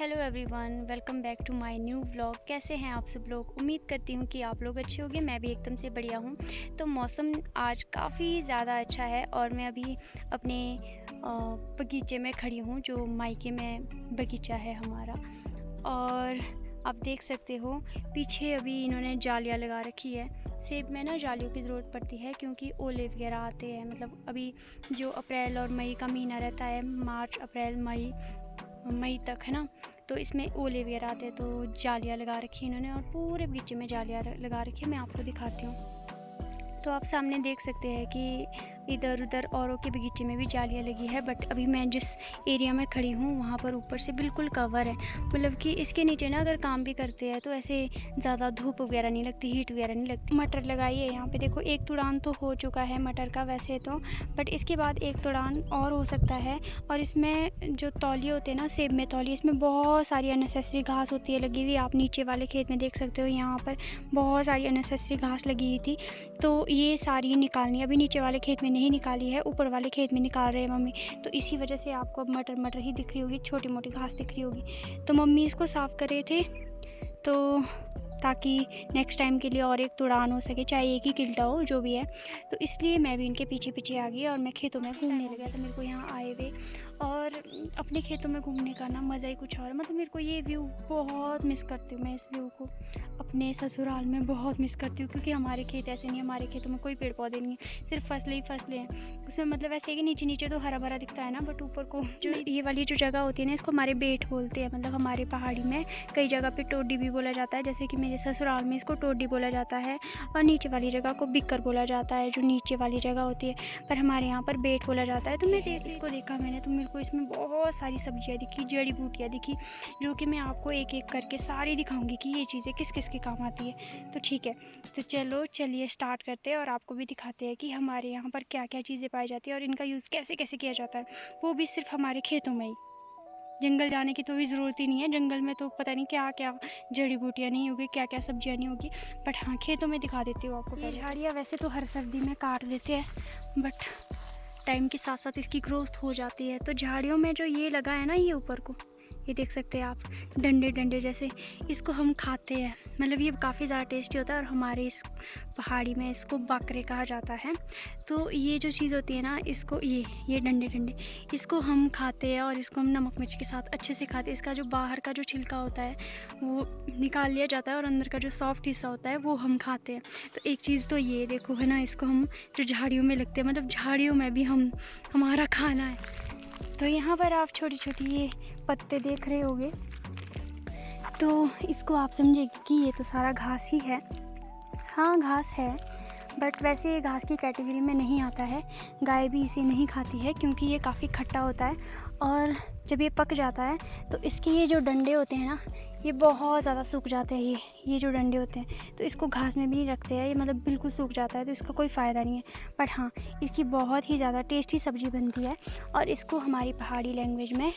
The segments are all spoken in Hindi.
Hello everyone, welcome back to my new vlog. कैसे हैं आप सब लोग? उम्मीद करती हूँ कि आप लोग अच्छे होंगे। मैं भी एकदम से बढ़िया हूँ। तो मौसम आज काफ़ी ज़्यादा अच्छा है और मैं अभी अपने बगीचे में खड़ी हूँ, जो मायके में बगीचा है हमारा। और आप देख सकते हो पीछे अभी इन्होंने जालियाँ लगा रखी है। सेब में ना जालियों की ज़रूरत पड़ती है क्योंकि ओले वगैरह आते हैं। मतलब अभी जो अप्रैल और मई का महीना रहता है, मार्च अप्रैल मई तक है ना, तो इसमें ओले वगैरह आते हैं। तो जालियाँ लगा रखी है इन्होंने और पूरे बगीचे में जालियाँ लगा रखी है। मैं आपको दिखाती हूँ। तो आप सामने देख सकते हैं कि इधर उधर औरों के बगीचे में भी जालियाँ लगी है, बट अभी मैं जिस एरिया में खड़ी हूँ वहाँ पर ऊपर से बिल्कुल कवर है। मतलब कि इसके नीचे ना अगर काम भी करते हैं तो ऐसे ज़्यादा धूप वगैरह नहीं लगती, हीट वगैरह नहीं लगती। मटर लगाई है यहाँ पे, देखो एक तुड़ान तो हो चुका है मटर का वैसे तो, बट इसके बाद एक तुड़ान और हो सकता है। और इसमें जो तौलिए होते हैं ना, सेब में तौलिए, इसमें बहुत सारी अननेसेसरी घास होती है लगी हुई। आप नीचे वाले खेत में देख सकते हो, यहाँ पर बहुत सारी अननेसेसरी घास लगी हुई थी। तो ये सारी निकालनी, अभी नीचे वाले खेत में नहीं निकाली है, ऊपर वाले खेत में निकाल रहे हैं मम्मी। तो इसी वजह से आपको अब मटर मटर ही दिख रही होगी, छोटी मोटी घास दिख रही होगी। तो मम्मी इसको साफ़ कर रहे थे, तो ताकि नेक्स्ट टाइम के लिए और एक तुड़ान हो सके, चाहे एक ही किल्टा हो, जो भी है। तो इसलिए मैं भी इनके पीछे पीछे आ गई और मैं खेतों में घूमने लगा। तो मेरे को यहाँ आए हुए और अपने खेतों में घूमने का ना मज़ा ही कुछ और है। मतलब मेरे को ये व्यू बहुत मिस करती हूँ। मैं इस व्यू को अपने ससुराल में बहुत मिस करती हूँ, क्योंकि हमारे खेत ऐसे नहीं है। हमारे खेतों में कोई पेड़ पौधे नहीं है, सिर्फ फसलें ही फसलें हैं। उसमें मतलब ऐसे है कि नीचे नीचे तो हरा भरा दिखता है ना, बट ऊपर को जो ये वाली जो जगह होती है ना, इसको हमारे बेट बोलते हैं। मतलब हमारे पहाड़ी में कई जगह पे टोडी भी बोला जाता है, जैसे कि मेरे ससुराल में इसको टोडी बोला जाता है। और नीचे वाली जगह को बिक्कर बोला जाता है, जो नीचे वाली जगह होती है, पर हमारे यहाँ पर बेट बोला जाता है। तो मैं इसको देखा मैंने, तो मेरे को इसमें बहुत सारी सब्जियाँ दिखी, जड़ी बूटियाँ दिखी, जो कि मैं आपको एक एक करके सारी दिखाऊंगी कि ये चीज़ें किस किस के काम आती है। तो ठीक है, तो चलिए स्टार्ट करते हैं और आपको भी दिखाते हैं कि हमारे यहाँ पर क्या क्या चीज़ें पाई जाती है और इनका यूज़ कैसे कैसे किया जाता है, वो भी सिर्फ हमारे खेतों में ही। जंगल जाने की तो भी ज़रूरत ही नहीं है, जंगल में तो पता नहीं क्या क्या जड़ी बूटियाँ नहीं होगी, क्या क्या सब्जियाँ नहीं होगी, बट हाँ खेतों में दिखा देती हूँ आपको। ये झाड़ियाँ वैसे तो हर सर्दी में काट देते हैं, बट टाइम के साथ साथ इसकी ग्रोथ हो जाती है। तो झाड़ियों में जो ये लगा है ना, ये ऊपर को ये देख सकते हैं आप, डंडे डंडे जैसे, इसको हम खाते हैं। मतलब ये काफ़ी ज़्यादा टेस्टी होता है और हमारे इस पहाड़ी में इसको बकरे कहा जाता है। तो ये जो चीज़ होती है ना, इसको ये डंडे डंडे, इसको हम खाते हैं और इसको हम नमक मिर्च के साथ अच्छे से खाते हैं। इसका जो बाहर का जो छिलका होता है वो निकाल लिया जाता है और अंदर का जो सॉफ्ट हिस्सा होता है वो हम खाते हैं। तो एक चीज़ तो ये देखो है ना, इसको हम जो झाड़ियों में लगते हैं, मतलब झाड़ियों में भी हमारा खाना है। तो यहाँ पर आप छोटी छोटी ये पत्ते देख रहे होंगे, तो इसको आप समझिए कि ये तो सारा घास ही है। हाँ घास है, बट वैसे ये घास की कैटेगरी में नहीं आता है। गाय भी इसे नहीं खाती है क्योंकि ये काफ़ी खट्टा होता है। और जब ये पक जाता है तो इसके ये जो डंडे होते हैं ना, ये बहुत ज़्यादा सूख जाते हैं। ये जो डंडे होते हैं, तो इसको घास में भी नहीं रखते हैं, ये मतलब बिल्कुल सूख जाता है, तो इसका कोई फ़ायदा नहीं है। बट हाँ, इसकी बहुत ही ज़्यादा टेस्टी सब्ज़ी बनती है और इसको हमारी पहाड़ी लैंग्वेज में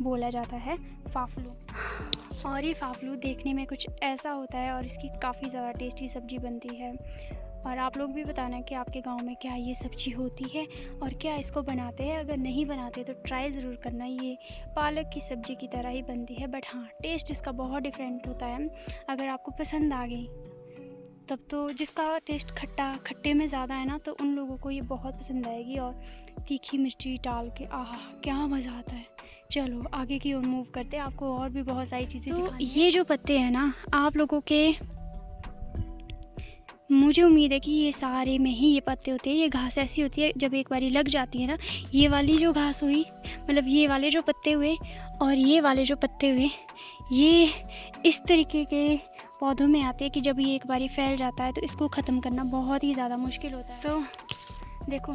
बोला जाता है फाफलू। और ये फाफलू देखने में कुछ ऐसा होता है और इसकी काफ़ी ज़्यादा टेस्टी सब्ज़ी बनती है। और आप लोग भी बताना कि आपके गांव में क्या ये सब्ज़ी होती है और क्या इसको बनाते हैं। अगर नहीं बनाते तो ट्राई ज़रूर करना। ये पालक की सब्ज़ी की तरह ही बनती है, बट हाँ टेस्ट इसका बहुत डिफरेंट होता है। अगर आपको पसंद आ गई तब तो, जिसका टेस्ट खट्टे में ज़्यादा है ना, तो उन लोगों को ये बहुत पसंद आएगी। और तीखी मिर्ची डाल के आहा क्या मज़ा आता है। चलो आगे की ओर मूव करते हैं, आपको और भी बहुत सारी चीज़ें दिखानी हैं। ये जो पत्ते हैं ना आप लोगों के, मुझे उम्मीद है कि ये सारे में ही ये पत्ते होते हैं। ये घास ऐसी होती है, जब एक बारी लग जाती है ना, ये वाली जो घास हुई, मतलब ये वाले जो पत्ते हुए और ये वाले जो पत्ते हुए, ये इस तरीके के पौधों में आते हैं कि जब ये एक बारी फैल जाता है तो इसको ख़त्म करना बहुत ही ज़्यादा मुश्किल होता है। तो देखो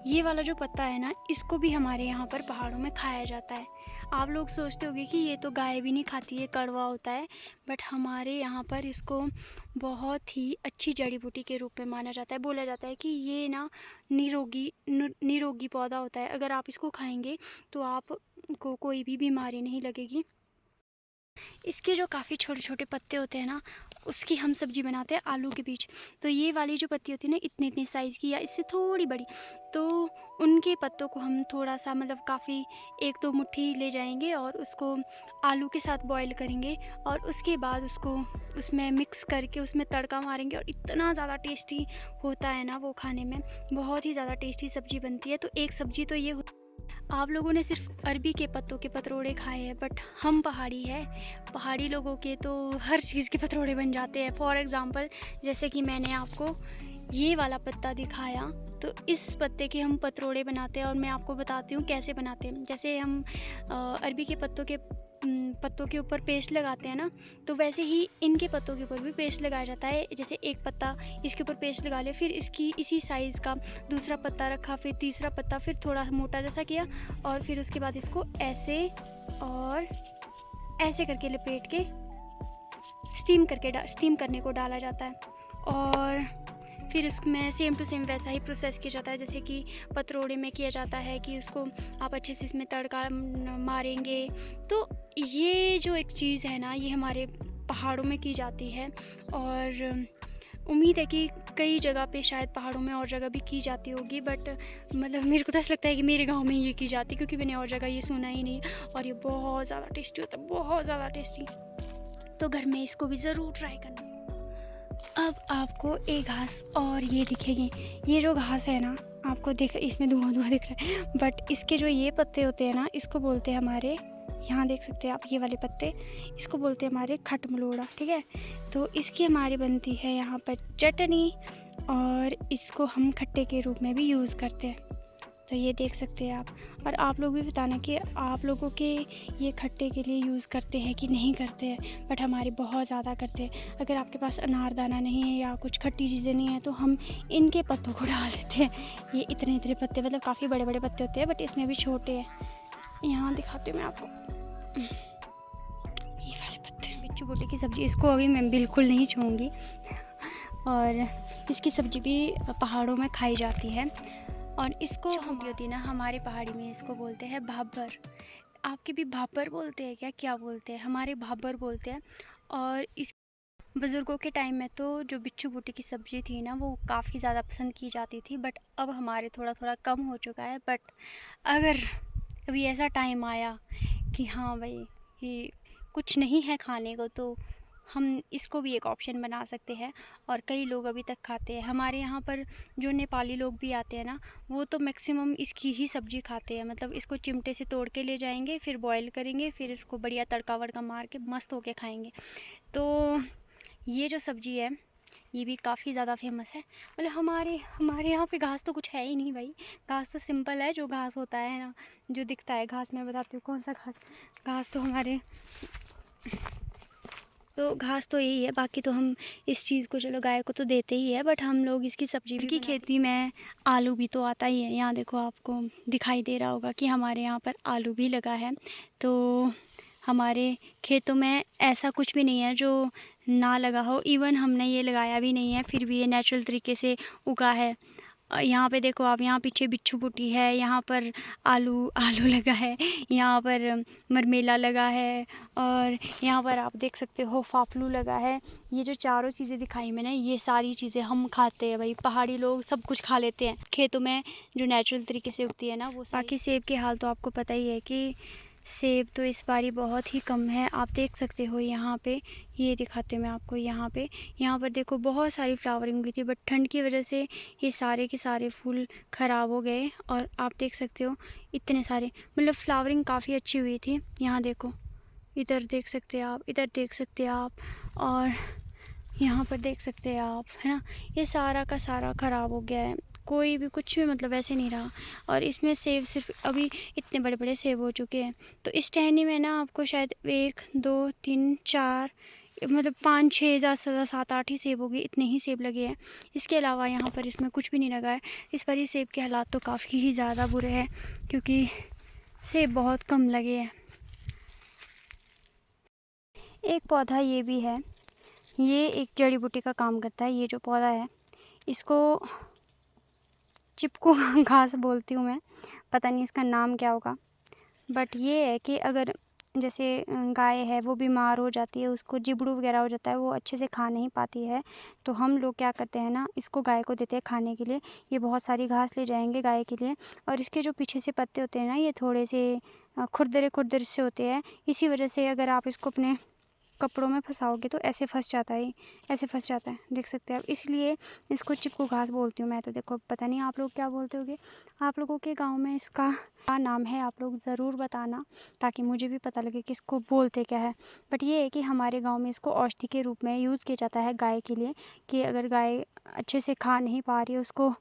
ये वाला जो पत्ता है ना, इसको भी हमारे यहाँ पर पहाड़ों में खाया जाता है। आप लोग सोचते होंगे कि ये तो गाय भी नहीं खाती है, कड़वा होता है, बट हमारे यहाँ पर इसको बहुत ही अच्छी जड़ी बूटी के रूप में माना जाता है। बोला जाता है कि ये ना निरोगी पौधा होता है। अगर आप इसको खाएंगे तो आपको कोई भी बीमारी नहीं लगेगी। इसके जो काफ़ी छोटे छोटे पत्ते होते हैं ना, उसकी हम सब्ज़ी बनाते हैं आलू के बीच। तो ये वाली जो पत्ती होती है ना, इतनी इतनी साइज़ की या इससे थोड़ी बड़ी, तो उनके पत्तों को हम थोड़ा सा मतलब काफ़ी 1-2 मुट्ठी ले जाएंगे और उसको आलू के साथ बॉईल करेंगे और उसके बाद उसको उसमें मिक्स करके उसमें तड़का मारेंगे और इतना ज़्यादा टेस्टी होता है ना वो खाने में, बहुत ही ज़्यादा टेस्टी सब्ज़ी बनती है। तो एक सब्ज़ी तो ये आप लोगों ने सिर्फ अरबी के पत्तों के पतरोड़े खाए हैं, बट हम पहाड़ी है, पहाड़ी लोगों के तो हर चीज़ के पतरोड़े बन जाते हैं। फॉर एग्ज़ाम्पल जैसे कि मैंने आपको ये वाला पत्ता दिखाया, तो इस पत्ते के हम पतरोड़े बनाते हैं और मैं आपको बताती हूँ कैसे बनाते हैं। जैसे हम अरबी के पत्तों के ऊपर पेस्ट लगाते हैं ना, तो वैसे ही इनके पत्तों के ऊपर भी पेस्ट लगाया जाता है। जैसे एक पत्ता इसके ऊपर पेस्ट लगा लिया, फिर इसकी इसी साइज़ का दूसरा पत्ता रखा, फिर तीसरा पत्ता, फिर थोड़ा मोटा जैसा किया और फिर उसके बाद इसको ऐसे और ऐसे करके लपेट के स्टीम करने को डाला जाता है। और फिर इसमें सेम टू सेम वैसा ही प्रोसेस किया जाता है जैसे कि पतरोड़े में किया जाता है, कि उसको आप अच्छे से इसमें तड़का मारेंगे। तो ये जो एक चीज़ है ना, ये हमारे पहाड़ों में की जाती है और उम्मीद है कि कई जगह पे शायद पहाड़ों में और जगह भी की जाती होगी, बट मतलब मेरे को तो ऐसा लगता है कि मेरे गांव में ये की जाती, क्योंकि मैंने और जगह ये सुना ही नहीं। और ये बहुत ज़्यादा टेस्टी होता है, बहुत ज़्यादा टेस्टी। तो घर में इसको भी ज़रूर ट्राई करना। अब आपको एक घास और ये दिखेगी, ये जो घास है ना, आपको दिख, इसमें धुआं धुआं दिख रहा है, बट इसके जो ये पत्ते होते हैं ना, इसको बोलते हैं हमारे यहाँ, देख सकते हैं आप ये वाले पत्ते, इसको बोलते हैं हमारे खटमलोड़ा, ठीक है। तो इसकी हमारी बनती है यहाँ पर चटनी और इसको हम खट्टे के रूप में भी यूज़ करते हैं। तो ये देख सकते हैं आप, और आप लोग भी बताना कि आप लोगों के ये खट्टे के लिए यूज़ करते हैं कि नहीं करते हैं, बट हमारे बहुत ज़्यादा करते हैं। अगर आपके पास अनारदाना नहीं है या कुछ खट्टी चीज़ें नहीं है तो हम इनके पत्तों को डाल देते हैं। ये इतने इतने पत्ते, मतलब काफ़ी बड़े बड़े पत्ते होते हैं, बट इसमें भी छोटे हैं। यहाँ दिखाती हूँ मैं आपको, ये वाले पत्ते, बिच्छू बोटी की सब्ज़ी, इसको अभी मैं बिल्कुल नहीं छूऊँगी। और इसकी सब्ज़ी भी पहाड़ों में खाई जाती है और इसको हम होती है ना, हमारे पहाड़ी में इसको बोलते हैं भाबर। आपके भी भाबर बोलते हैं क्या? क्या बोलते हैं? हमारे भाबर बोलते हैं। और इस बुज़ुर्गों के टाइम में तो जो बिच्छू बूटी की सब्ज़ी थी ना, वो काफ़ी ज़्यादा पसंद की जाती थी, बट अब हमारे थोड़ा थोड़ा कम हो चुका है। बट अगर कभी ऐसा टाइम आया कि हाँ भाई, कि कुछ नहीं है खाने को, तो हम इसको भी एक ऑप्शन बना सकते हैं और कई लोग अभी तक खाते हैं। हमारे यहाँ पर जो नेपाली लोग भी आते हैं ना, वो तो मैक्सिमम इसकी ही सब्ज़ी खाते हैं, मतलब इसको चिमटे से तोड़ के ले जाएंगे, फिर बॉईल करेंगे, फिर इसको बढ़िया तड़का वड़का मार के मस्त होके खाएंगे। तो ये जो सब्ज़ी है ये भी काफ़ी ज़्यादा फेमस है। मतलब हमारे यहाँ पे घास तो कुछ है ही नहीं भाई, घास तो सिंपल है, जो घास होता है ना, जो दिखता है घास, मैं बताती हूँ कौन सा घास। घास तो हमारे तो घास तो यही है, बाकी तो हम इस चीज़ को चलो गाय को तो देते ही है, बट हम लोग इसकी सब्ज़ी की खेती में आलू भी तो आता ही है। यहाँ देखो, आपको दिखाई दे रहा होगा कि हमारे यहाँ पर आलू भी लगा है। तो हमारे खेतों में ऐसा कुछ भी नहीं है जो ना लगा हो, इवन हमने ये लगाया भी नहीं है, फिर भी ये नेचुरल तरीके से उगा है। यहाँ पे देखो आप, यहाँ पीछे बिच्छू बुटी है, यहाँ पर आलू आलू लगा है, यहाँ पर मरमेला लगा है, और यहाँ पर आप देख सकते हो फाफलू लगा है। ये जो चारों चीज़ें दिखाई मैंने, ये सारी चीज़ें हम खाते हैं भाई। पहाड़ी लोग सब कुछ खा लेते हैं खेतों में, जो नेचुरल तरीके से उगती है ना वो। बाकी सेब के हाल तो आपको पता ही है कि सेब तो इस बारी बहुत ही कम है। आप देख सकते हो यहाँ पे, ये दिखाते हैं मैं आपको, यहाँ पर देखो बहुत सारी फ्लावरिंग हुई थी, बट ठंड की वजह से ये सारे के सारे फूल ख़राब हो गए। और आप देख सकते हो इतने सारे, मतलब फ्लावरिंग काफ़ी अच्छी हुई थी। यहाँ देखो, इधर देख सकते हैं आप, इधर देख सकते हैं आप, और यहाँ पर देख सकते हैं आप, है ना। ये सारा का सारा ख़राब हो गया है, कोई भी कुछ भी मतलब ऐसे नहीं रहा। और इसमें सेब सिर्फ अभी इतने बड़े बड़े सेब हो चुके हैं। तो इस टहनी में ना आपको शायद 1 2 3 4 मतलब 5 6 ज़्यादा से ज़्यादा 7 8 ही सेब हो गए, इतने ही सेब लगे हैं। इसके अलावा यहाँ पर इसमें कुछ भी नहीं लगा है। इस बार ये सेब के हालात तो काफ़ी ही ज़्यादा बुरे हैं, क्योंकि सेब बहुत कम लगे हैं। एक पौधा ये भी है, ये एक जड़ी बूटी का काम करता है। ये जो पौधा है, इसको चिपकू घास बोलती हूँ मैं, पता नहीं इसका नाम क्या होगा। बट ये है कि अगर जैसे गाय है वो बीमार हो जाती है, उसको जिबड़ू वगैरह हो जाता है, वो अच्छे से खा नहीं पाती है, तो हम लोग क्या करते हैं ना, इसको गाय को देते हैं खाने के लिए। ये बहुत सारी घास ले जाएंगे गाय के लिए, और इसके जो पीछे से पत्ते होते हैं ना, ये थोड़े से खुरदरे खुरदरे से होते हैं। इसी वजह से अगर आप इसको अपने कपड़ों में फंसाओगे तो ऐसे फंस जाता है, ऐसे फंस जाता है, देख सकते हैं आप। इसलिए इसको चिपकू घास बोलती हूँ मैं तो। देखो पता नहीं आप लोग क्या बोलते होगे, आप लोगों के गांव में इसका क्या नाम है, आप लोग ज़रूर बताना, ताकि मुझे भी पता लगे कि इसको बोलते क्या है। बट ये है कि हमारे गांव में इसको औषधि के रूप में यूज़ किया जाता है गाय के लिए, कि अगर गाय अच्छे से खा नहीं पा रही है, उसको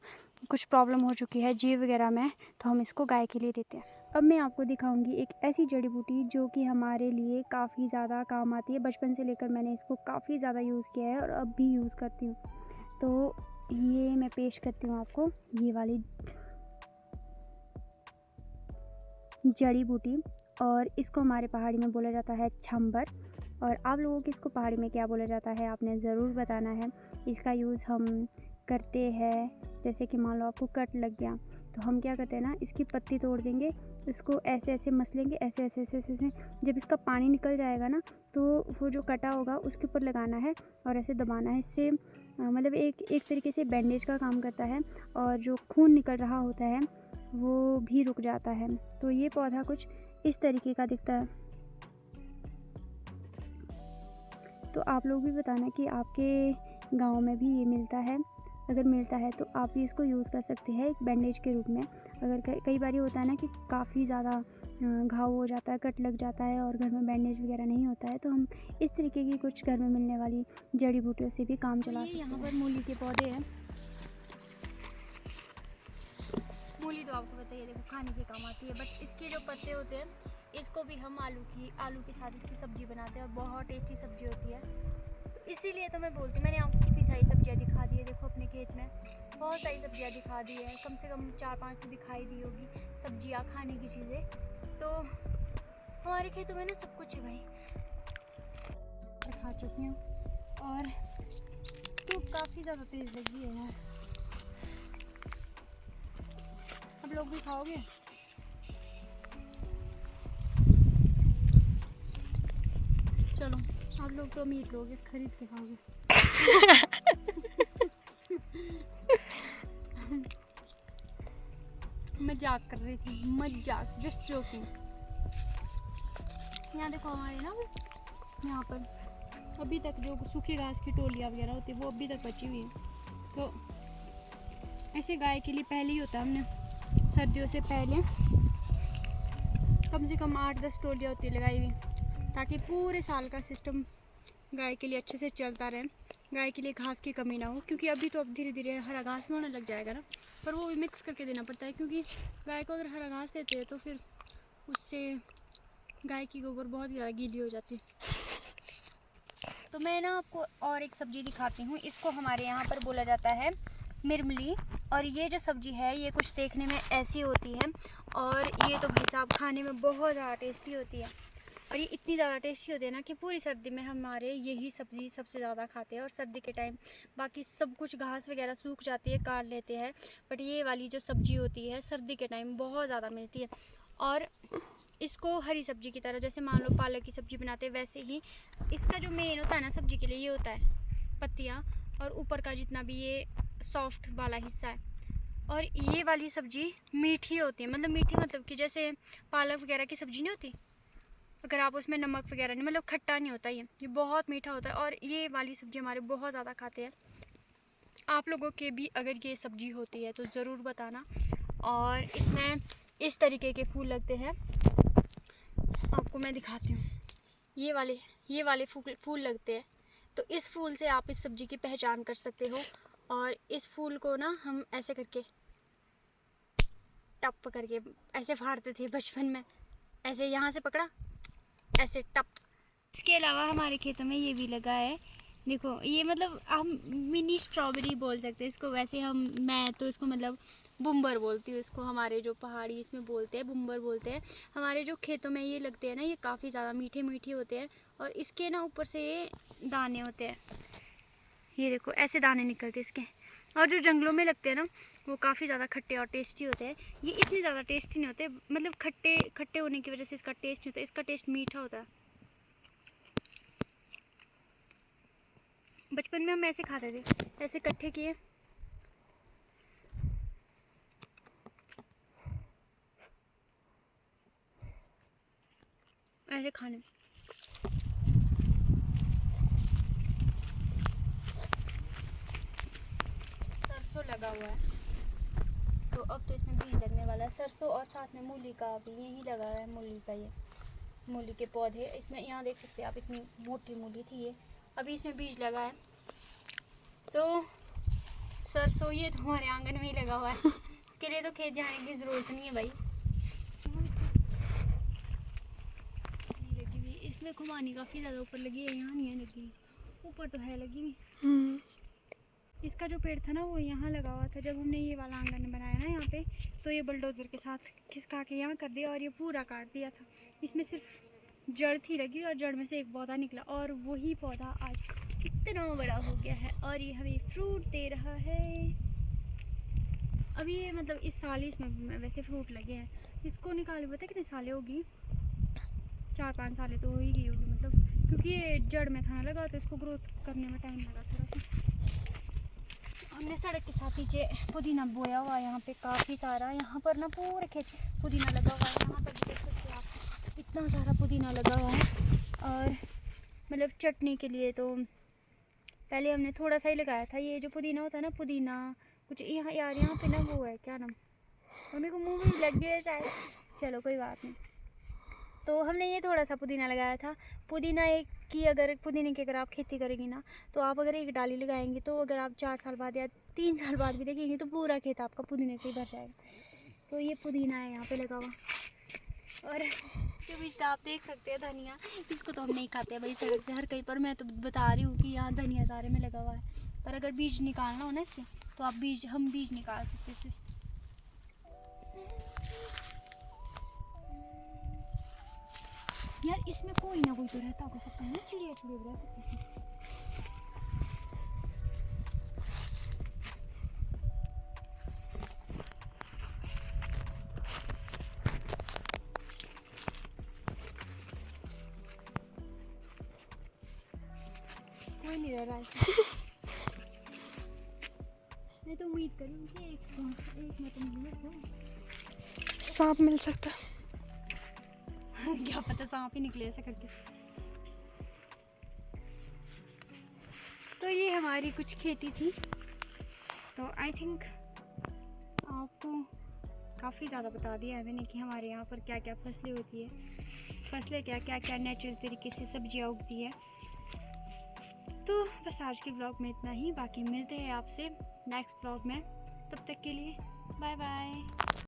कुछ प्रॉब्लम हो चुकी है जी वगैरह में, तो हम इसको गाय के लिए देते हैं। अब मैं आपको दिखाऊंगी एक ऐसी जड़ी बूटी जो कि हमारे लिए काफ़ी ज़्यादा काम आती है। बचपन से लेकर मैंने इसको काफ़ी ज़्यादा यूज़ किया है और अब भी यूज़ करती हूँ। तो ये मैं पेश करती हूँ आपको, ये वाली जड़ी बूटी, और इसको हमारे पहाड़ी में बोला जाता है छंबर। और आप लोगों को इसको पहाड़ी में क्या बोला जाता है आपने ज़रूर बताना है। इसका यूज़ हम करते हैं, जैसे कि मान लो आपको कट लग गया, तो हम क्या करते हैं ना, इसकी पत्ती तोड़ देंगे, इसको ऐसे ऐसे मसलेंगे, ऐसे ऐसे ऐसे ऐसे। जब इसका पानी निकल जाएगा ना, तो वो जो कटा होगा उसके ऊपर लगाना है और ऐसे दबाना है। इससे मतलब एक तरीके से बैंडेज का काम करता है, और जो खून निकल रहा होता है वो भी रुक जाता है। तो ये पौधा कुछ इस तरीके का दिखता है। तो आप लोग भी बताना कि आपके गांव में भी ये मिलता है। अगर मिलता है तो आप भी इसको यूज़ कर सकते हैं एक बैंडेज के रूप में। अगर कई बार होता है ना कि काफ़ी ज़्यादा घाव हो जाता है, कट लग जाता है और घर में बैंडेज वगैरह नहीं होता है, तो हम इस तरीके की कुछ घर में मिलने वाली जड़ी बूटियों से भी काम चला सकते हैं। यहाँ पर मूली के पौधे हैं। मूली तो आपको पता ही है, देखो खाने के काम आती है, बट इसके जो पत्ते होते हैं इसको भी हम आलू के साथ इसकी सब्ज़ी बनाते हैं और बहुत टेस्टी सब्ज़ी होती है। तो इसीलिए तो मैं बोलती हूँ, मैंने आपको कितनी सारी सब्जियाँ दिखा दी है। देखो अपने खेत में बहुत सारी सब्जियाँ दिखा दी है, कम से कम 4-5 तो दिखाई दी होगी सब्जियाँ, खाने की चीज़ें। तो हमारे खेतों में ना सब कुछ है भाई, खा चुकी हूँ। और धूप काफ़ी ज़्यादा तेज़ लगी है यार। अब लोग भी खाओगे? चलो, आप लोग तो मीट लोगे, खरीद के खाओगे। मजाक कर रही थी, मजाक, जस्ट जोकिंग। यहाँ देखो हमारे ना, यहाँ पर अभी तक जो सूखी घास की टोलियाँ वगैरह होती है वो अभी तक बची हुई है। तो ऐसे गाय के लिए पहले ही होता है, हमने सर्दियों से पहले कम से कम 8-10 टोलियाँ होती है लगाई हुई, ताकि पूरे साल का सिस्टम गाय के लिए अच्छे से चलता रहे, गाय के लिए घास की कमी ना हो। क्योंकि अभी तो अब धीरे धीरे हरा घास भी होने लग जाएगा ना, पर वो भी मिक्स करके देना पड़ता है, क्योंकि गाय को अगर हरा घास देते हैं तो फिर उससे गाय की गोबर बहुत ज़्यादा गीली हो जाती है। तो मैं ना आपको और एक सब्ज़ी दिखाती हूँ। इसको हमारे यहाँ पर बोला जाता है मिर्मली। और ये जो सब्ज़ी है ये कुछ देखने में ऐसी होती है, और ये तो भाई साहब खाने में बहुत ज़्यादा टेस्टी होती है। और ये इतनी ज़्यादा टेस्टी होती है ना कि पूरी सर्दी में हमारे यही सब्ज़ी सबसे ज़्यादा खाते हैं। और सर्दी के टाइम बाकी सब कुछ घास वगैरह सूख जाती है, काट लेते हैं, बट ये वाली जो सब्ज़ी होती है सर्दी के टाइम बहुत ज़्यादा मिलती है। और इसको हरी सब्ज़ी की तरह, जैसे मान लो पालक की सब्ज़ी बनाते हैं, वैसे ही इसका जो मेन होता है ना सब्ज़ी के लिए, ये होता है पत्तियाँ और ऊपर का जितना भी ये सॉफ्ट वाला हिस्सा है। और ये वाली सब्ज़ी मीठी होती है, मतलब मीठी मतलब कि जैसे पालक वगैरह की सब्ज़ी नहीं होती, अगर आप उसमें नमक वगैरह नहीं, मतलब खट्टा नहीं होता, ये बहुत मीठा होता है। और ये वाली सब्ज़ी हमारे बहुत ज़्यादा खाते हैं। आप लोगों के भी अगर ये सब्ज़ी होती है तो ज़रूर बताना। और इसमें इस तरीके के फूल लगते हैं, आपको मैं दिखाती हूँ। ये वाले फूल लगते हैं। तो इस फूल से आप इस सब्ज़ी की पहचान कर सकते हो। और इस फूल को ना हम ऐसे करके टप करके ऐसे फाड़ते थे बचपन में, ऐसे यहाँ से पकड़ा, ऐसे टप। इसके अलावा हमारे खेतों में ये भी लगा है, देखो ये मतलब हम मिनी स्ट्रॉबेरी बोल सकते हैं इसको। वैसे मैं तो इसको मतलब बुम्बर बोलती हूँ इसको, हमारे जो पहाड़ी इसमें बोलते हैं बुम्बर बोलते हैं। हमारे जो खेतों में ये लगते हैं ना, ये काफ़ी ज़्यादा मीठे मीठे होते हैं। और इसके ना ऊपर से ये दाने होते हैं, ये देखो ऐसे दाने निकलते हैं इसके। और जो जंगलों में लगते हैं ना वो काफ़ी ज़्यादा खट्टे और टेस्टी होते हैं। ये इतने ज़्यादा टेस्टी नहीं होते, मतलब खट्टे खट्टे होने की वजह से इसका टेस्ट नहीं होता, इसका टेस्ट मीठा होता है। बचपन में हम ऐसे खाते थे, ऐसे इकट्ठे किए, ऐसे खाने। सरसों लगा हुआ है तो अब तो इसमें बीज लगने वाला है, सरसों और साथ में मूली का भी यही लगा हुआ है। मूली का, ये मूली के पौधे इसमें, यहाँ देख सकते हैं आप, इतनी मोटी मूली थी ये, अभी इसमें बीज लगा है। तो सरसों ये तो हमारे आंगन में ही लगा हुआ है, इसके लिए तो खेत जाने की ज़रूरत नहीं है भाई। लगी हुई इसमें खुमानी काफ़ी ज़्यादा ऊपर लगी है, यहाँ नहीं है लगी, ऊपर तो है लगी हुई। इसका जो पेड़ था ना वो यहाँ लगा हुआ था, जब हमने ये वाला आंगन बनाया ना यहाँ पे, तो ये बुलडोज़र के साथ खिसका के यहाँ कर दिया और ये पूरा काट दिया था। इसमें सिर्फ जड़ थी लगी और जड़ में से एक पौधा निकला और वही पौधा आज इतना बड़ा हो गया है और ये हमें फ्रूट दे रहा है। अभी ये मतलब इस साल ही इसमें वैसे फ्रूट लगे हैं। इसको निकाले पता है कितने सालें होगी, 4-5 सालें तो हो ही गई होगी, मतलब क्योंकि ये जड़ में था लगा तो इसको ग्रोथ करने में टाइम लगा थोड़ा सा। हमने सड़क के साथ नीचे पुदीना बोया हुआ है, यहाँ पे काफ़ी सारा, यहाँ पर ना पूरे खेत पुदीना लगा हुआ है। यहाँ पर भी देख सकते हैं आप, इतना सारा पुदीना लगा हुआ है। और मतलब चटनी के लिए तो पहले हमने थोड़ा सा ही लगाया था। ये जो पुदीना होता है ना, पुदीना कुछ यहाँ यार यहाँ पे ना वो है, क्या नाम, मम्मी को मुँह में लग गया शायद, चलो कोई बात नहीं। तो हमने ये थोड़ा सा पुदीना लगाया था। पुदीना एक की अगर पुदीने की अगर आप खेती करेंगी ना, तो आप अगर एक डाली लगाएंगे तो अगर आप 4 साल बाद या 3 साल बाद भी देखेंगे तो पूरा खेत आपका पुदीने से ही भर जाएगा। तो ये पुदीना है यहाँ पे लगा हुआ। और जो बीज आप देख सकते हैं धनिया, इसको तो हम नहीं खाते भाई सड़क से हर कहीं पर, मैं तो बता रही हूँ कि यहाँ धनिया सारे में लगा हुआ है। पर अगर बीज निकालना हो ना इससे, तो आप हम बीज निकाल सकते हैं। यार इसमें कोई ना कोई तो रहता होगा, पता नहीं, चिड़िया रह सकती है। कोई नहीं रह रहा है। मैं तो उम्मीद करूँ कि एक सांप मिल सकता क्या पता सांप ही निकले ऐसा करके। तो ये हमारी कुछ खेती थी। तो आई थिंक आपको काफ़ी ज़्यादा बता दिया है मैंने कि हमारे यहाँ पर क्या क्या फसलें होती है, फसलें क्या क्या क्या नेचुरल तरीके से सब्जियाँ उगती है। तो बस आज के ब्लॉग में इतना ही, बाकी मिलते हैं आपसे नेक्स्ट ब्लॉग में, तब तक के लिए बाय बाय।